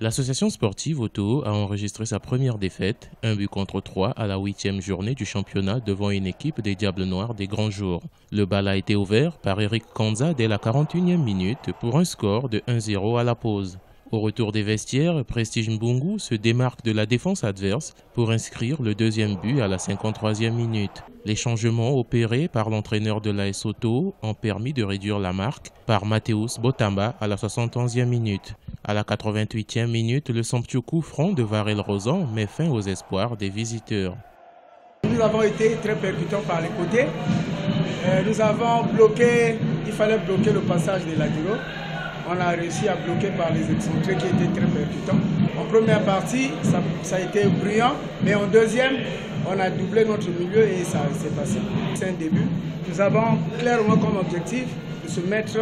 L'association sportive Otoo a enregistré sa première défaite, 1-3 à la 8e journée du championnat devant une équipe des Diables Noirs des Grands Jours. Le bal a été ouvert par Eric Kanza dès la 41e minute pour un score de 1-0 à la pause. Au retour des vestiaires, Prestige Mbungu se démarque de la défense adverse pour inscrire le deuxième but à la 53e minute. Les changements opérés par l'entraîneur de l'AS Otoo ont permis de réduire la marque par Mathéus Botamba à la 71e minute. À la 88e minute, le somptueux coup franc de Varel Rosan met fin aux espoirs des visiteurs. Nous avons été très percutants par les côtés. Nous avons bloqué, il fallait bloquer le passage des latéraux. On a réussi à bloquer par les excentrés qui étaient très percutants. En première partie, ça a été brillant, mais en deuxième, on a doublé notre milieu et ça s'est passé. C'est un début. Nous avons clairement comme objectif de se mettre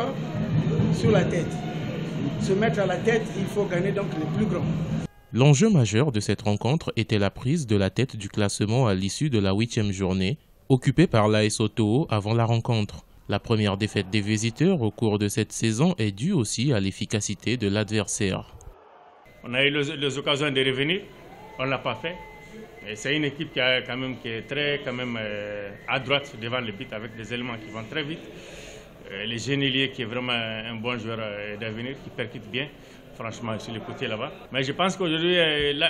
sur la tête. Se mettre à la tête, il faut gagner donc les plus grands. L'enjeu majeur de cette rencontre était la prise de la tête du classement à l'issue de la 8e journée, occupée par l'AS Otoo avant la rencontre. La première défaite des visiteurs au cours de cette saison est due aussi à l'efficacité de l'adversaire. On a eu les occasions de revenir, on ne l'a pas fait. C'est une équipe qui est très à droite devant le but avec des éléments qui vont très vite. Le Génélier qui est vraiment un bon joueur d'avenir, qui percute bien, franchement, sur le côté là-bas. Mais je pense qu'aujourd'hui,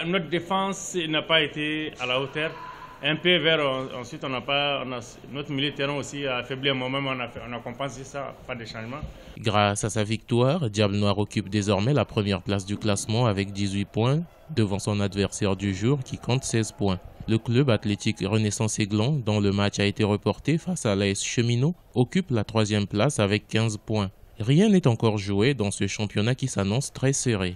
notre défense n'a pas été à la hauteur. Un peu ensuite, notre milieu de terrain aussi a affaibli un moment, on a compensé ça par des changements. Grâce à sa victoire, Diable Noir occupe désormais la première place du classement avec 18 points, devant son adversaire du jour qui compte 16 points. Le club athlétique Renaissance Aiglon, dont le match a été reporté face à l'AS Cheminot, occupe la 3e place avec 15 points. Rien n'est encore joué dans ce championnat qui s'annonce très serré.